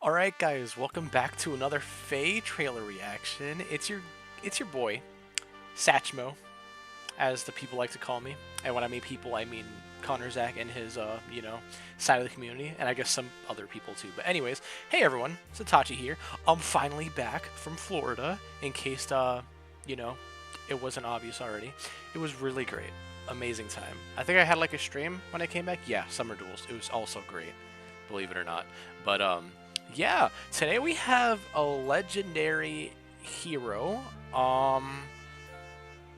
Alright guys, welcome back to another FEH trailer reaction. It's your boy, 𝔰𝔢𝔢𝔗𝔢𝔢, as the people like to call me. And when I mean people, I mean Connor, Zach, and his, side of the community, and I guess some other people too. But anyways, hey everyone, it's Itachi here. I'm finally back from Florida, in case, it wasn't obvious already. It was really great. Amazing time. I think I had like a stream when I came back. Yeah, Summer Duels. It was also great, believe it or not. But, yeah, today we have a legendary hero.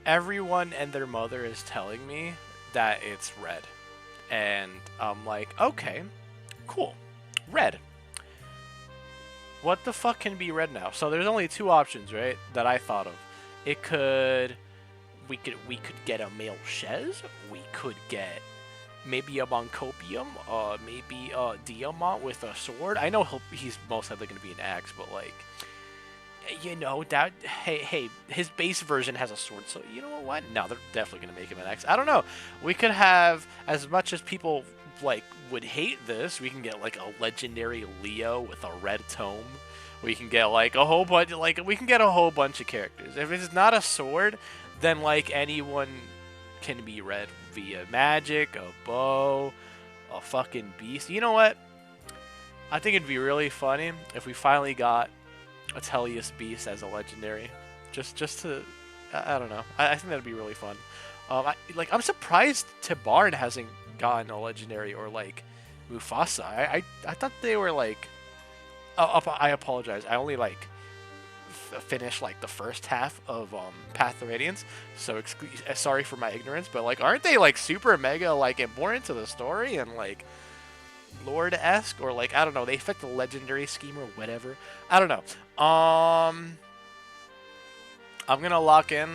Everyone and their mother is telling me that it's red. And I'm like, okay, cool. Red. What the fuck can be red now? So there's only two options, right, that I thought of. We could get a male Shez. We could get maybe a Moncopium, maybe a Diamant with a sword. I know he's most likely going to be an axe, but like, that, hey, his base version has a sword, so you know what? No, they're definitely going to make him an axe. I don't know. We could have, as much as people like would hate this, we can get like a legendary Leo with a red tome. We can get like a whole bunch, we can get a whole bunch of characters. If it's not a sword, then like anyone can be red via magic, a bow, a fucking beast. You know what? I think it'd be really funny if we finally got a ℭ𝔯𝔢𝔢𝔗𝔡 beast as a legendary. Just to, I don't know. I think that'd be really fun. I'm surprised Tibarn hasn't gotten a legendary, or like Mufasa. I thought they were like. I apologize. I only like finish like the first half of Path of Radiance, so sorry for my ignorance, but like, aren't they like super mega like important to the story and like Lord-esque, or like, I don't know, they fit the legendary scheme or whatever. I don't know. I'm gonna lock in.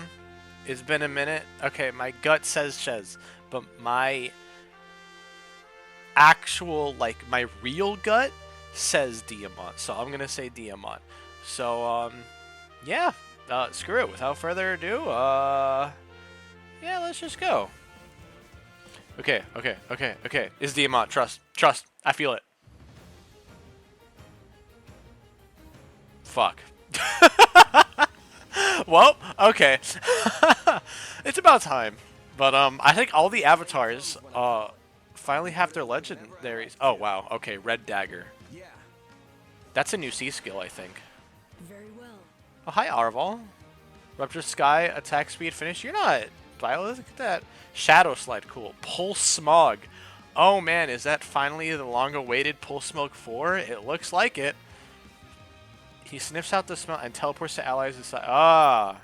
It's been a minute. Okay, my gut says Shez, but my actual, like, my real gut says Diamant, so I'm gonna say Diamant. So yeah, screw it. Without further ado, yeah, let's just go. Okay. It's Diamant. Trust. I feel it. Fuck. Well, okay. It's about time. But I think all the avatars finally have their legendaries. Oh wow. Okay, red dagger. That's a new C skill, I think. Very well. Oh, hi, Arval. Rupture Sky, attack speed, finish. You're not Violet. Look at that. Shadow Slide, cool. Pulse Smog. Oh man, is that finally the long-awaited Pulse Smog 4? It looks like it. He sniffs out the smell and teleports to allies inside. Ah.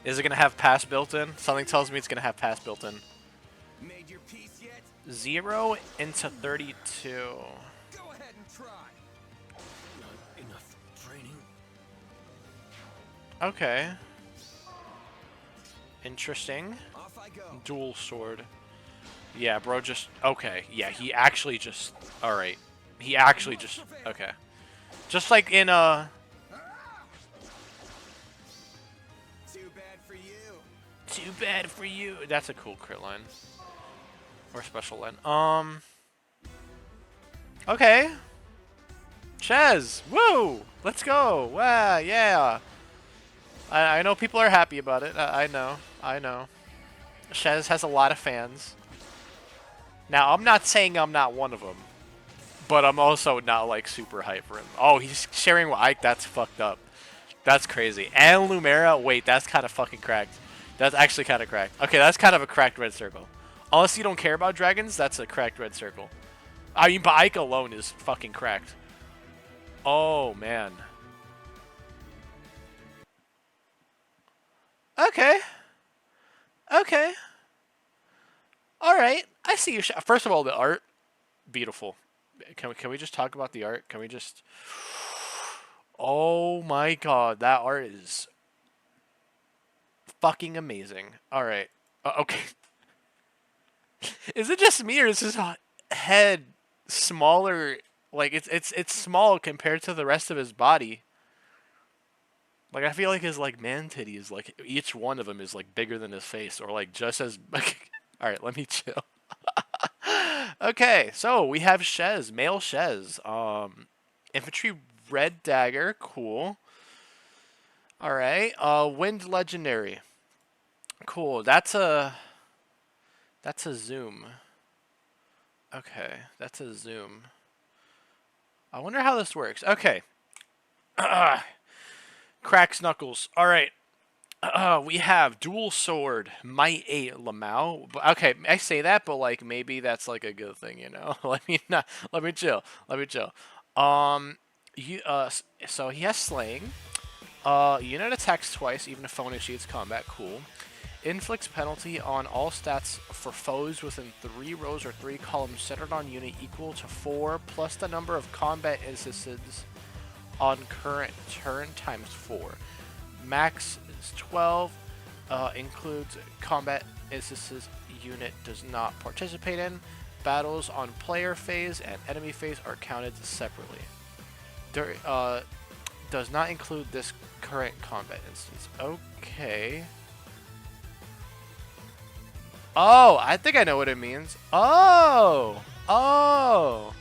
Is it going to have pass built in? Something tells me it's going to have pass built in. Made your peace yet? 0 into 32. Go ahead and try. Not enough training. Okay. Interesting. Off I go. Dual sword. Yeah, bro, just... Okay, yeah, he actually just... Alright. He actually just... Okay. Just like in, Too bad for you. Too bad for you. That's a cool crit line. Or special line. Okay. Shez! Woo! Let's go! Wow, yeah! I know people are happy about it. I know. Shez has a lot of fans. Now, I'm not saying I'm not one of them, but I'm also not, like, super hyped for him. Oh, he's sharing with Ike? That's fucked up. That's crazy. And Lumera? Wait, that's kind of fucking cracked. That's actually kind of cracked. Okay, that's kind of a cracked red circle. Unless you don't care about dragons, that's a cracked red circle. I mean, but Ike alone is fucking cracked. Oh, man. Okay. Alright. I see you. First of all, the art, beautiful. Can we just talk about the art? Can we just... Oh my god, that art is fucking amazing. Alright. Okay. Is it just me, or is his head smaller? Like, it's small compared to the rest of his body. Like, I feel like his, like, man titties, like, each one of them is, like, bigger than his face, or, like, just as... Alright, let me chill. Okay, so we have Shez, male Shez. Infantry red dagger, cool. All right. Wind legendary, cool. That's a zoom. Okay, that's a zoom. I wonder how this works. Okay. Cracks knuckles. All right. We have dual sword, 𝔰𝔢𝔢𝔗𝔢𝔢. Okay, I say that, but like maybe that's like a good thing, you know. Let me chill. Let me chill. You so he has slaying. Unit attacks twice, even if foe initiates combat. Cool. Inflicts penalty on all stats for foes within 3 rows or 3 columns centered on unit equal to 4 plus the number of combat instances on current turn times 4. Max is 12. Includes combat instances unit does not participate in. Battles on player phase and enemy phase are counted separately. Does not include this current combat instance. Okay. Oh, I think I know what it means. Oh! Oh!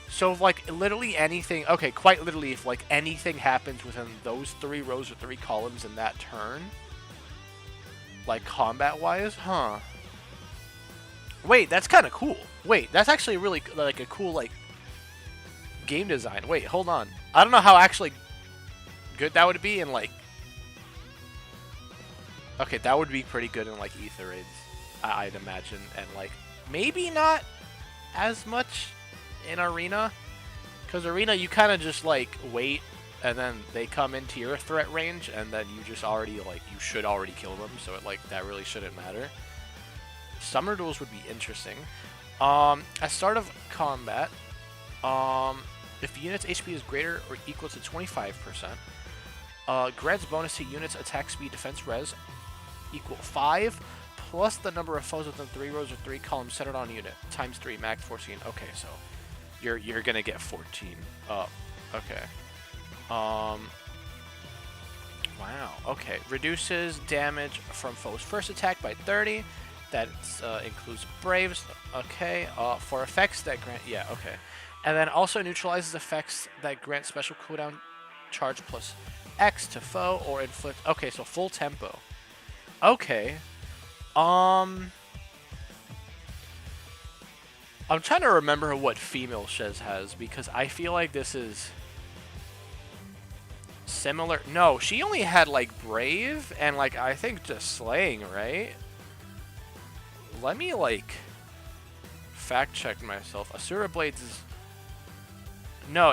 So if like literally anything, okay, quite literally if like anything happens within those 3 rows or 3 columns in that turn, like combat-wise, huh? Wait, that's kind of cool. Wait, that's actually really like a cool like game design. Wait, hold on. I don't know how actually good that would be in like. Okay, that would be pretty good in like ether raids, I'd imagine, and like maybe not as much in arena, because arena you kind of just like wait and then they come into your threat range and then you just already like you should already kill them, so it like that really shouldn't matter. Summer duels would be interesting. At start of combat, if the unit's HP is greater or equal to 25%, grants bonus to units attack speed defense res equal 5 plus the number of foes within 3 rows or 3 columns centered on unit times 3 max 14. Okay, so you're gonna get 14. Okay. Wow. Okay. Reduces damage from foe's first attack by 30. That includes braves. Okay. For effects that grant, yeah. Okay. And then also neutralizes effects that grant special cooldown charge plus X to foe or inflict. Okay, so full tempo. Okay. I'm trying to remember what female Shez has because I feel like this is similar. No, she only had like brave and like I think just slaying, right? Let me like fact check myself. Asura Blades is no,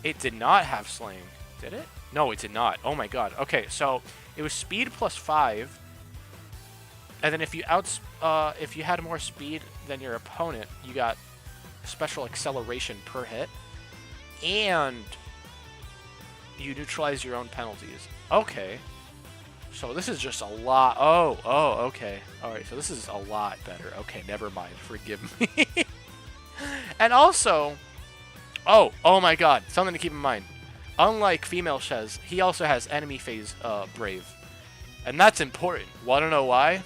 it did not have slaying. Did it? No, it did not. Oh my god. Okay, so it was speed plus 5. And then if you had more speed than your opponent, you got special acceleration per hit. And you neutralize your own penalties. Okay. So this is just a lot. Oh, okay. Alright, so this is a lot better. Okay, never mind. Forgive me. And also, oh my god, something to keep in mind. Unlike female Shez, he also has enemy phase brave. And that's important. Want to know why?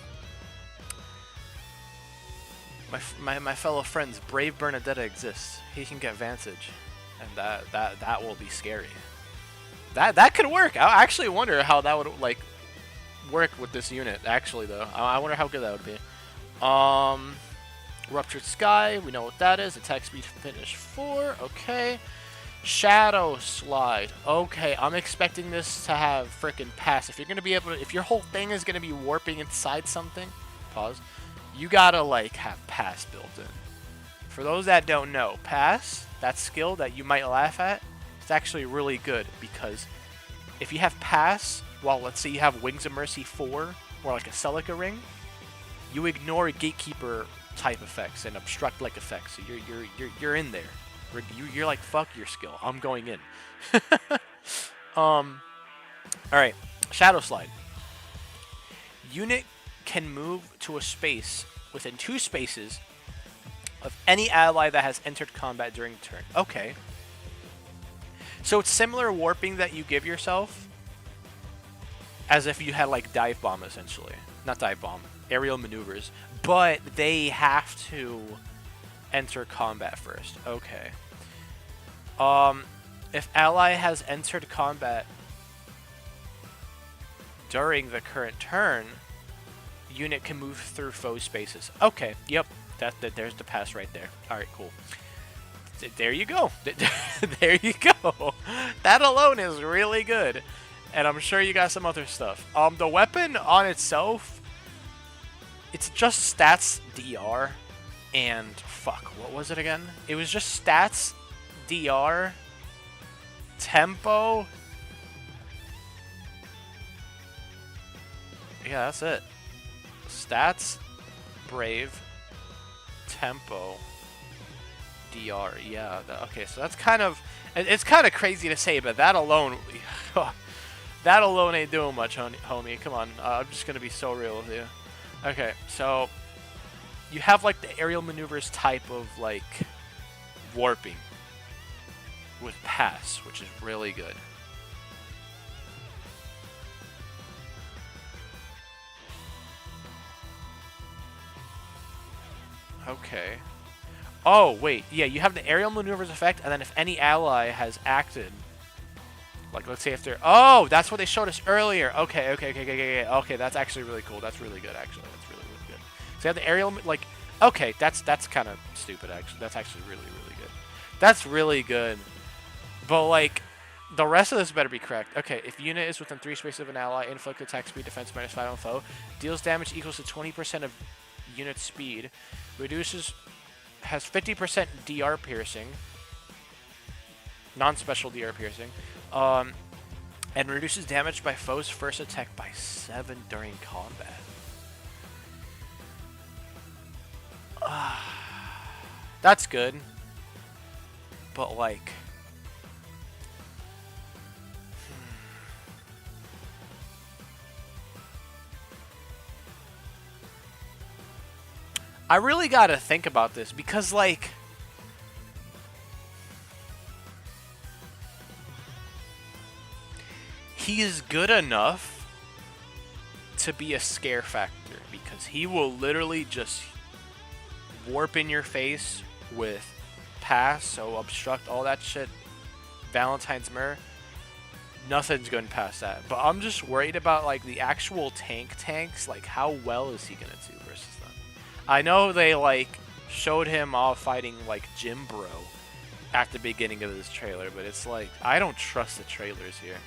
My fellow friends, Brave Bernadetta exists. He can get Vantage, and that will be scary. That could work. I actually wonder how that would like work with this unit. Actually, though, I wonder how good that would be. Ruptured Sky, we know what that is. Attack speed finish 4. Okay. Shadow Slide. Okay, I'm expecting this to have frickin' pass. If you're gonna be able to, if your whole thing is gonna be warping inside something, pause. You gotta like have pass built in. For those that don't know, pass, that skill that you might laugh at, it's actually really good because if you have pass, well, let's say you have Wings of Mercy 4 or like a Celica ring, you ignore Gatekeeper type effects and obstruct like effects. So you're in there. You're like, fuck your skill. I'm going in. All right, Shadow Slide. Unit can move to a space within 2 spaces of any ally that has entered combat during the turn. Okay. So it's similar warping that you give yourself as if you had like dive bomb essentially. Not dive bomb, aerial maneuvers. But they have to enter combat first. Okay. If ally has entered combat during the current turn, unit can move through foe spaces. Okay, yep, there's the pass right there. All right, cool. There you go. There you go. That alone is really good, and I'm sure you got some other stuff. The weapon on itself, it's just stats DR, and fuck, what was it again? It was just stats DR, tempo. Yeah, that's it. Stats, brave, tempo, DR. Yeah. Okay, so that's kind of, it's kind of crazy to say, but that alone, that alone ain't doing much, homie. Come on, I'm just gonna be so real with you. Okay, so you have like the aerial maneuvers type of like warping with pass, which is really good. Okay. Oh, wait. Yeah, you have the aerial maneuvers effect, and then if any ally has acted, like let's say if they're... Oh, that's what they showed us earlier. Okay, that's actually really cool. That's really good, actually. That's really, really good. So you have the aerial... Like, okay, that's kind of stupid, actually. That's actually really, really good. That's really good. But, like, the rest of this better be correct. Okay, if unit is within 3 spaces of an ally, inflict attack speed, defense -5 on foe, deals damage equals to 20% of unit speed, has 50% DR piercing, non-special DR piercing, and reduces damage by foe's first attack by 7 during combat. That's good, but like, I really gotta think about this because, like, he is good enough to be a scare factor because he will literally just warp in your face with pass, so obstruct, all that shit, Valentine's Mirror. Nothing's going past that. But I'm just worried about, like, the actual tanks. Like, how well is he gonna do versus them? I know they, like, showed him all fighting, like, Gym Bro at the beginning of this trailer, but it's like, I don't trust the trailers here.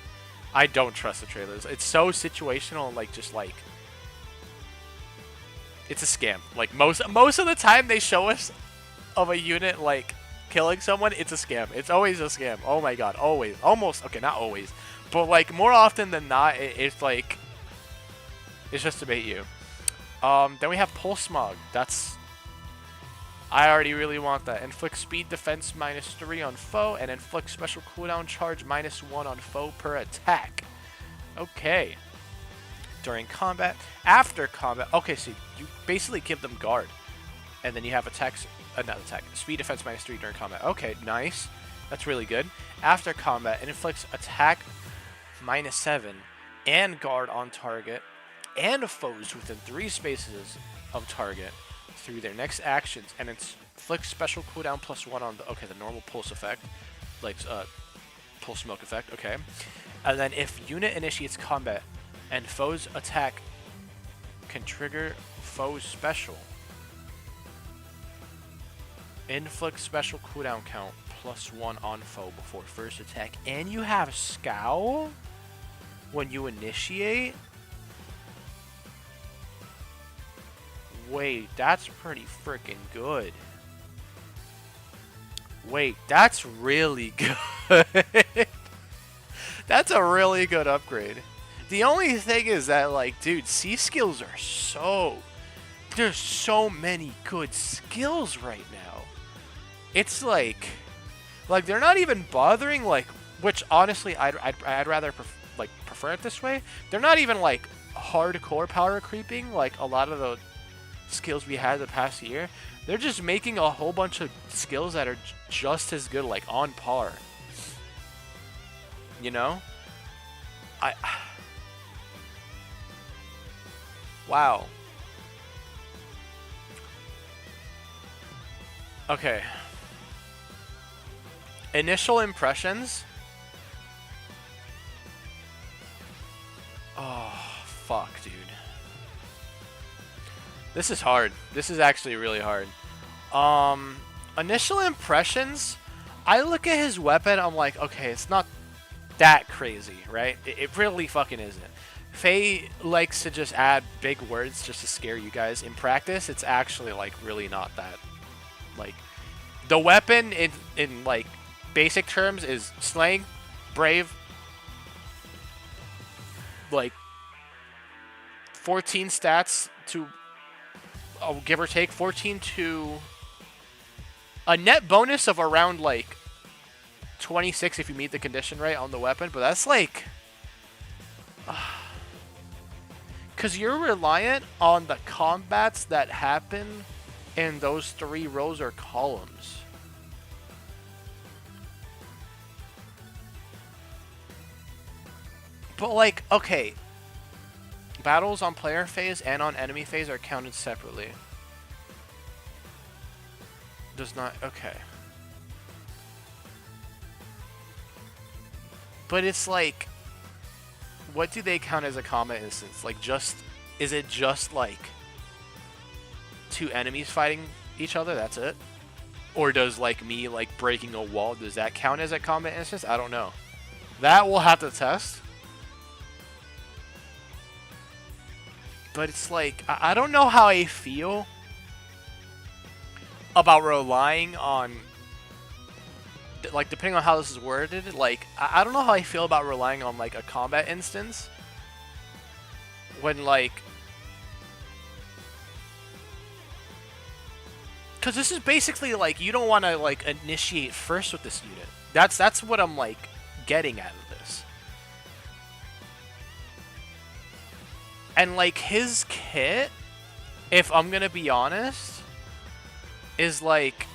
I don't trust the trailers. It's so situational and, like, just, like, it's a scam. Like, most of the time they show us of a unit, like, killing someone, it's a scam. It's always a scam. Oh my god, always. Almost, okay, not always. But, like, more often than not, it's, like, it's just to bait you. Then we have Pulse Smog. That's... I already really want that. Inflict speed defense -3 on foe, and inflict special cooldown charge -1 on foe per attack. Okay. During combat. After combat. Okay, so you basically give them guard. And then you have attacks... not attack. Speed defense -3 during combat. Okay, nice. That's really good. After combat, it inflicts attack -7 and guard on target and foes within 3 spaces of target through their next actions, and inflicts special cooldown +1 on the normal pulse effect, like pulse smoke effect. Okay, and then if unit initiates combat and foe's attack can trigger foe's special, inflict special cooldown count +1 on foe before first attack, and you have Scowl when you initiate. Wait, that's pretty freaking good. Wait, that's really good. That's a really good upgrade. The only thing is that, like, dude, C skills are so... There's so many good skills right now. It's like they're not even bothering, like, which honestly I'd rather prefer it this way. They're not even, like, hardcore power creeping like a lot of the skills we had the past year. They're just making a whole bunch of skills that are just as good, like on par. You know? Wow. Okay. Initial impressions. Oh, fuck, dude. This is hard. This is actually really hard. Initial impressions, I look at his weapon, I'm like, okay, it's not that crazy, right? It really fucking isn't. Faye likes to just add big words just to scare you guys. In practice, it's actually, like, really not that. Like, the weapon in like, basic terms is slang, brave, like, 14 stats to, give or take, 14 to a net bonus of around, like, 26 if you meet the condition right on the weapon, but that's, like, because you're reliant on the combats that happen in those 3 rows or columns. But, like, okay, battles on player phase and on enemy phase are counted separately. Does not, okay. But it's like, what do they count as a combat instance? Like, just, is it just like 2 enemies fighting each other? That's it? Or does, like, me, like, breaking a wall, does that count as a combat instance? I don't know. That we'll have to test. But it's like, I don't know how I feel about relying on, like, depending on how this is worded, like, I don't know how I feel about relying on, like, a combat instance when, like, because this is basically, like, you don't want to, like, initiate first with this unit. That's what I'm, like, getting out of this. And, like, his kit, if I'm gonna be honest, is, like,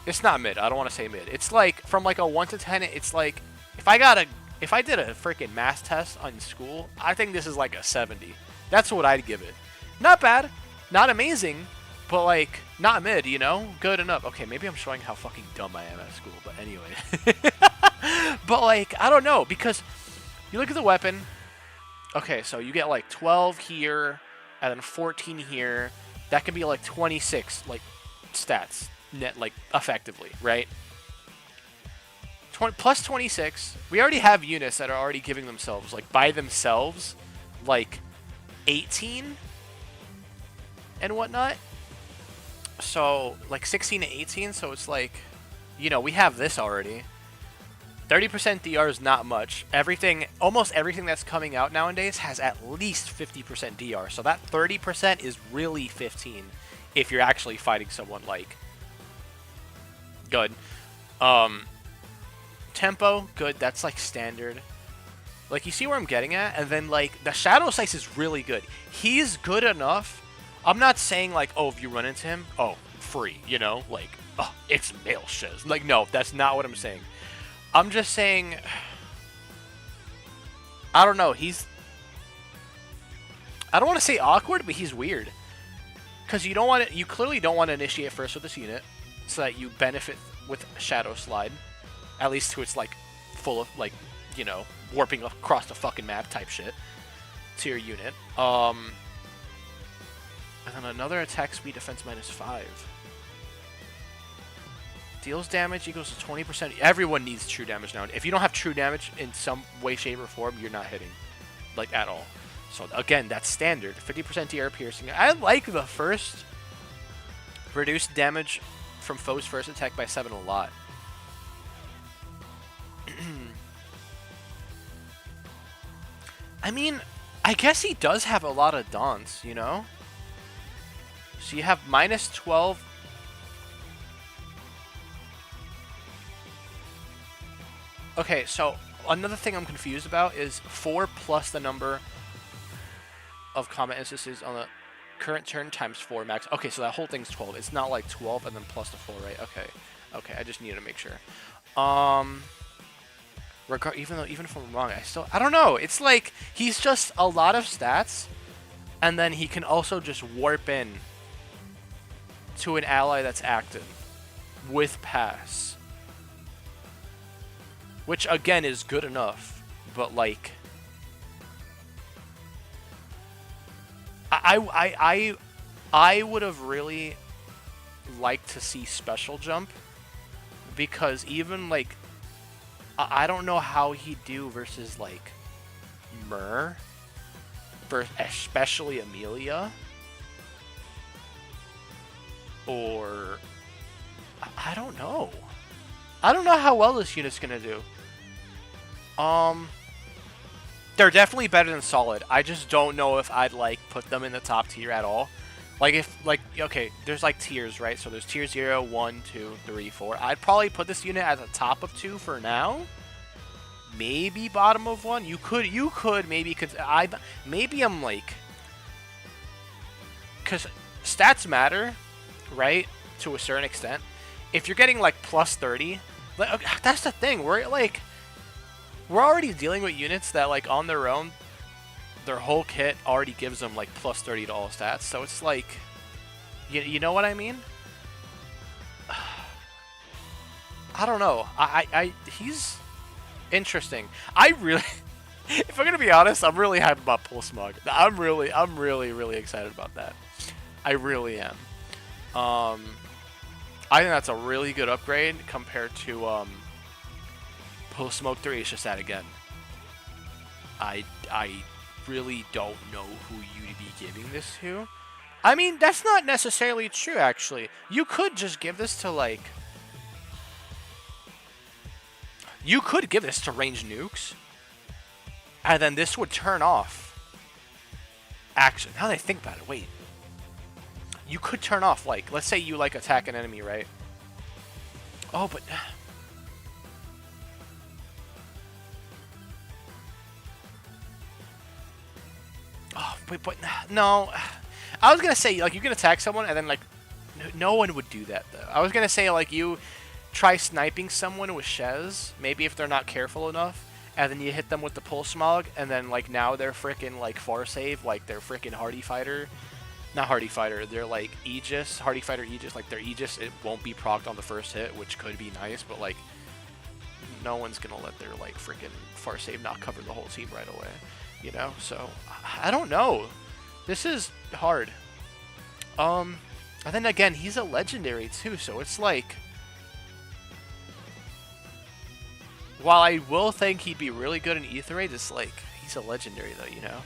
it's not mid. I don't want to say mid. It's, like, from, like, a 1 to 10, it's, like, if I did a freaking math test on school, I think this is, like, a 70. That's what I'd give it. Not bad. Not amazing. But, like, not mid, you know? Good enough. Okay, maybe I'm showing how fucking dumb I am at school, but anyway. But, like, I don't know, because you look at the weapon. Okay, so you get, like, 12 here, and then 14 here. That could be, like, 26, like, stats, net, like, effectively, right? Plus 26. We already have units that are already giving themselves, like, by themselves, like, 18 and whatnot. So, like, 16 to 18, so it's like, you know, we have this already. 30% DR is not much. Almost everything that's coming out nowadays has at least 50% DR. So that 30% is really 15 if you're actually fighting someone, like, good. Tempo, good. That's, like, standard. Like, you see where I'm getting at? And then, like, the Shadow Slice is really good. He's good enough. I'm not saying, like, oh, if you run into him, oh, free, you know? Like, oh, it's male Shez. Like, no, that's not what I'm saying. I'm just saying, I don't know, I don't want to say awkward, but he's weird. Because you clearly don't want to initiate first with this unit, so that you benefit with Shadow Slide. At least to its, like, full of, like, you know, warping across the fucking map type shit to your unit. And then another attack speed, defense -5. Deals damage equals to 20%. Everyone needs true damage now. If you don't have true damage in some way, shape, or form, you're not hitting, like, at all. So, again, that's standard. 50% DR piercing. I like the first reduced damage from foes' first attack by 7 a lot. I mean, I guess he does have a lot of daunts, you know? So you have -12. Okay, so another thing I'm confused about is 4 plus the number of combat instances on the current turn times 4 max. Okay, so that whole thing's 12. It's not like 12 and then plus the 4, right? Okay. Okay, I just needed to make sure. Even if I'm wrong, I don't know. It's like he's just a lot of stats, and then he can also just warp in to an ally that's active. with pass. Which, again, is good enough. But, like... I would have really liked to see special jump. Because even, like... I don't know how he'd do versus, like... 𝔰𝔱. Especially Amelia. Or... I don't know. I don't know how well this unit's gonna do. They're definitely better than solid. I just don't know if I'd, like, put them in the top tier at all. Like, if, like, okay, there's, like, tiers, right? So there's tier 0, 1, 2, 3, 4. I'd probably put this unit at the top of 2 for now. Maybe bottom of 1. You could maybe, maybe I'm, like... Because stats matter, right? To a certain extent. If you're getting, like, plus 30... Like, that's the thing. We're already dealing with units that, like, on their own, their whole kit already gives them, like, plus 30 to all stats. So it's like, you know what I mean? I don't know. He's interesting. I really, if I'm gonna be honest, I'm really hyped about ℒ𝔢. I'm really excited about that. I really am. I think that's a really good upgrade compared to ℒ𝔢 𝔗𝔴 again. I really don't know who you'd be giving this to. I mean, that's not necessarily true, actually. You could just give this to, like... You could give this to ranged nukes. And then this would turn off. Actually, now that I think about it, wait. You could turn off, like, let's say you, like, attack an enemy, right? Oh, but... Oh, but no. I was going to say, like, you can attack someone and then, like, no one would do that, though. I was going to say, like, you try sniping someone with Shez, maybe if they're not careful enough, and then you hit them with the ℒ𝔢, and then, like, now they're freaking, like, far save, like, they're freaking Hardy Fighter. Not Hardy Fighter, they're, like, Aegis, Hardy Fighter Aegis, like, their Aegis, it won't be procced on the first hit, which could be nice, but, like, no one's going to let their, like, freaking far save not cover the whole team right away. You know, so I don't know. This is hard. And then again, he's a legendary too, so it's like, while I will think he'd be really good in Ether Raid, it's like he's a legendary though, you know.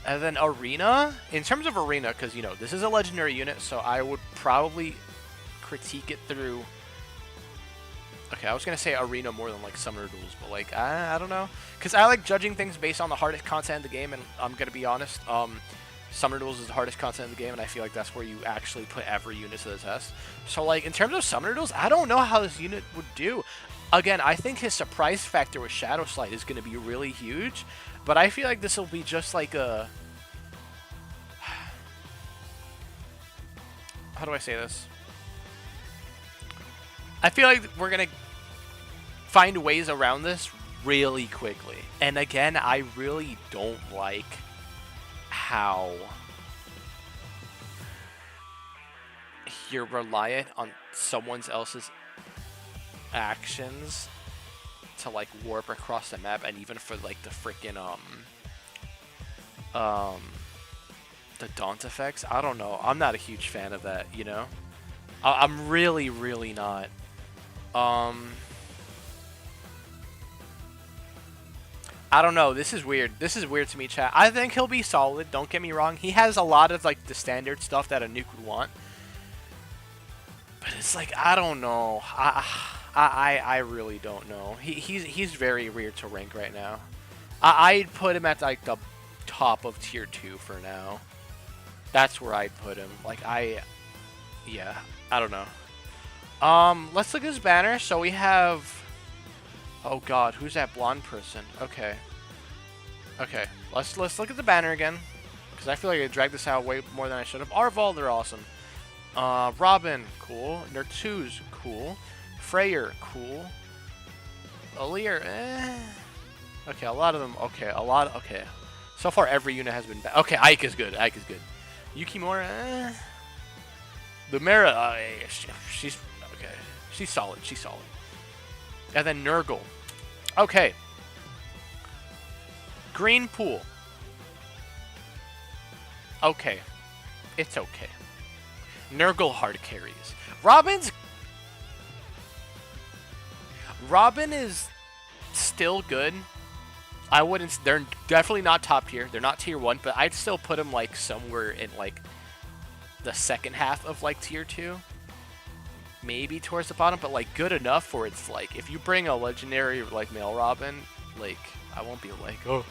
And then Arena, in terms of Arena, because you know this is a legendary unit, so I would probably critique it through. Okay, I was going to say Arena more than, like, Summoner Duels, but, like, I don't know. Because I like judging things based on the hardest content in the game, and I'm going to be honest, Summoner Duels is the hardest content in the game, and I feel like that's where you actually put every unit to the test. So, like, in terms of Summoner Duels, I don't know how this unit would do. Again, I think his surprise factor with Shadow Slide is going to be really huge, but I feel like this will be just like a... How do I say this? I feel like we're going to find ways around this really quickly. And again, I really don't like how you're reliant on someone else's actions to, like, warp across the map, and even for, like, the freaking the daunt effects. I don't know. I'm not a huge fan of that, you know? I'm really not. I don't know. This is weird. This is weird to me, chat. I think he'll be solid. Don't get me wrong. He has a lot of, like, the standard stuff that a nuke would want. But it's like, I don't know. I really don't know. He's very weird to rank right now. I'd put him at, like, the top of tier 2 for now. That's where I'd put him. Like, yeah, I don't know. Let's look at his banner. So we have... Oh god, who's that blonde person? Okay. Okay, let's look at the banner again. Because I feel like I dragged this out way more than I should have. Arval, they're awesome. Robin, cool. Nertuz, cool. Freyr, cool. Alir, Okay, a lot of them, okay. Okay. So far, every unit has been bad. Okay, Ike is good. Ike is good. Yukimura, Lumera, she's... okay. She's solid. She's solid. And then Nurgle. Okay. Green pool. Okay. It's okay. Nurgle hard carries. Robin is still good. I wouldn't. They're definitely not top tier. They're not tier 1, but I'd still put them like somewhere in like the second half of like tier 2. Maybe towards the bottom, but like good enough where it's like if you bring a legendary like male Robin, like I won't be like, oh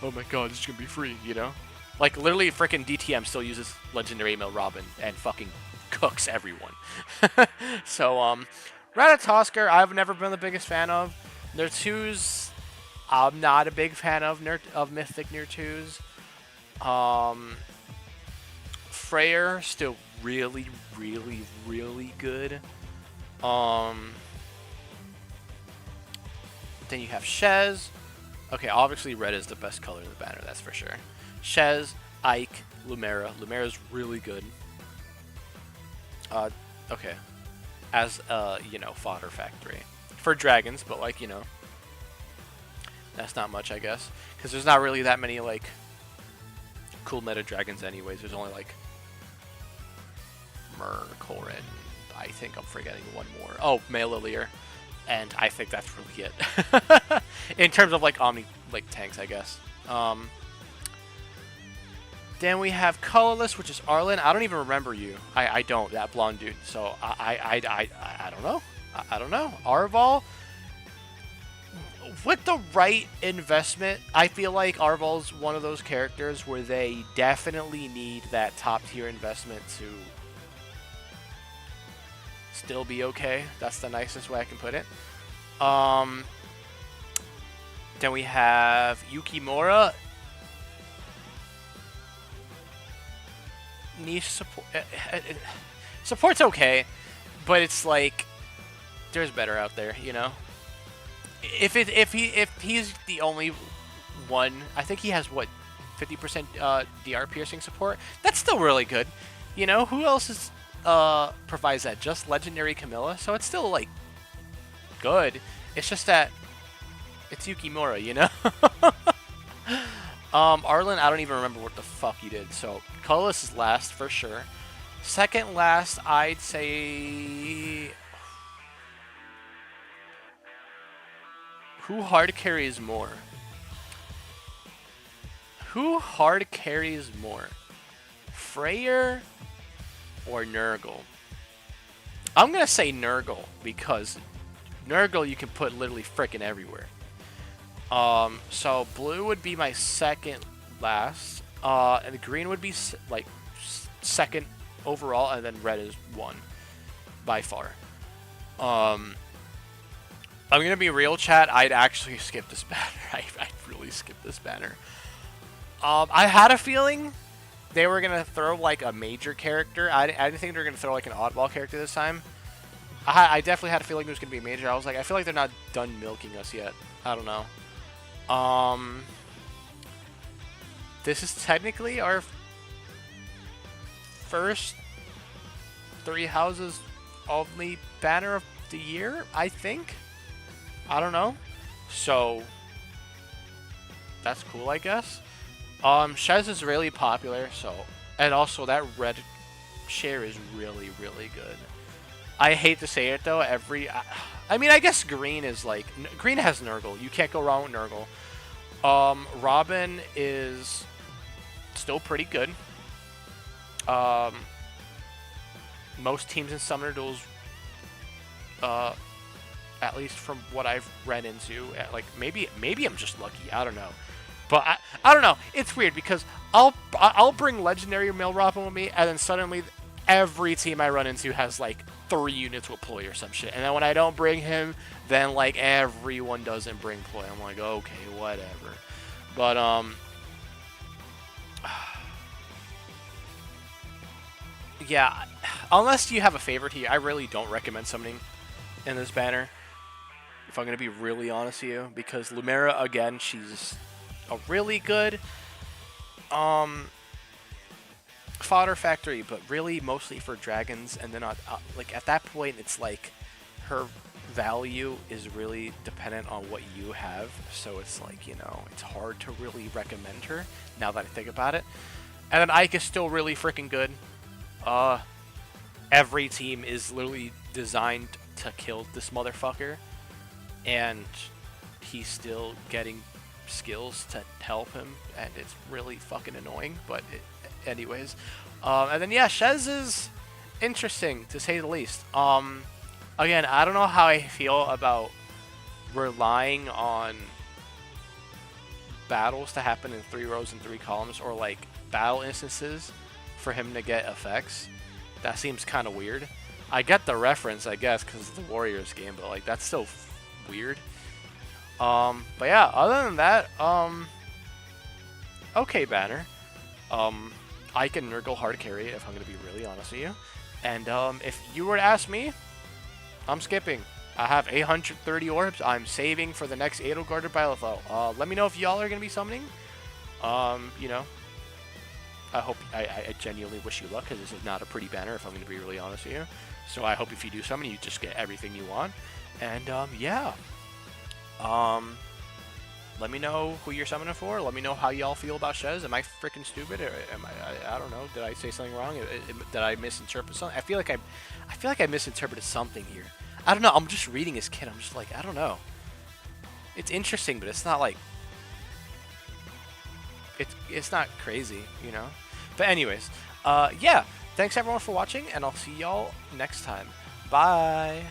my god, this is gonna be free, you know? Like literally, freaking DTM still uses legendary male Robin and fucking cooks everyone. So Ratatoskr, I've never been the biggest fan of. Their 2s, I'm not a big fan of Mythic Near 2s. Freyr, still really, really, really good. Then you have Shez. Okay, obviously red is the best color in the banner, that's for sure. Shez, Ike, Lumera. Lumera's really good. Okay. As, you know, fodder factory. For dragons, but like, you know, that's not much, I guess. Because there's not really that many, like, cool meta dragons anyways. There's only, like, Corin. I think I'm forgetting one more. Oh, Malilier. And I think that's really it. In terms of, like, Omni, like, tanks, I guess. Then we have Colorless, which is Arlen. I don't even remember you. I don't, that blonde dude. So, I don't know. I don't know. Arval, with the right investment, I feel like Arval's one of those characters where they definitely need that top tier investment to still be okay. That's the nicest way I can put it. Then we have Yukimura. Niche support. Support's okay, but it's like there's better out there, you know. If he's the only one, I think he has what 50% DR piercing support. That's still really good, you know. Who else is provides that? Just legendary Camilla, so it's still like good. It's just that it's Yukimura, you know. Arlen, I don't even remember what the fuck you did. So Colorless is last for sure. Second last, I'd say. Who hard carries more? Who hard carries more? Freyr or Nurgle? I'm gonna say Nurgle because Nurgle you can put literally frickin' everywhere. So blue would be my second last, and the green would be like second overall, and then red is 1 by far. I'm gonna be real, chat. I'd actually skip this banner. I'd really skip this banner. I had a feeling they were gonna throw like a major character. I didn't think they were gonna throw like an oddball character this time. I definitely had a feeling it was gonna be a major. I was like, I feel like they're not done milking us yet. I don't know. This is technically our first 3 houses only banner of the year, I think. I don't know. So that's cool, I guess. Shez is really popular, so, and also that red share is really, really good. I hate to say it though, I mean, I guess green is like, green has Nurgle. You can't go wrong with Nurgle. Robin is still pretty good. Most teams in Summoner Duels, at least from what I've ran into, like maybe I'm just lucky. I don't know, but I don't know. It's weird because I'll bring legendary male Robin with me, and then suddenly every team I run into has like 3 units with Ploy or some shit, and then when I don't bring him, then like everyone doesn't bring Ploy. I'm like, okay, whatever. But yeah, unless you have a favorite here, I really don't recommend summoning in this banner, if I'm going to be really honest with you, because Lumera, again, she's a really good. fodder factory, but really mostly for dragons. And then like at that point, it's like her value is really dependent on what you have. So it's like, you know, it's hard to really recommend her now that I think about it. And then Ike is still really freaking good. Every team is literally designed to kill this motherfucker, and he's still getting skills to help him, and it's really fucking annoying. But anyways, and then yeah, Shez is interesting to say the least. Again, I don't know how I feel about relying on battles to happen in 3 rows and 3 columns, or like battle instances for him to get effects. That seems kind of weird. I get the reference, I guess, because of the Warriors game, but like that's still weird. But yeah, other than that, okay banner. I can Nurgle hard carry if I'm gonna be really honest with you. And if you were to ask me, I'm skipping. I have 830 orbs. I'm saving for the next Edelgard or Bylethel. Let me know if y'all are gonna be summoning. You know, I genuinely wish you luck, because this is not a pretty banner, if I'm going to be really honest with you. So I hope if you do summon, you just get everything you want. And, yeah. Let me know who you're summoning for. Let me know how y'all feel about Shez. Am I freaking stupid? Or am I don't know. Did I say something wrong? Did I misinterpret something? I feel like I misinterpreted something here. I don't know. I'm just reading his kit. I'm just like, I don't know. It's interesting, but it's not like... It's not crazy, you know? But anyways, yeah, thanks everyone for watching, and I'll see y'all next time. Bye!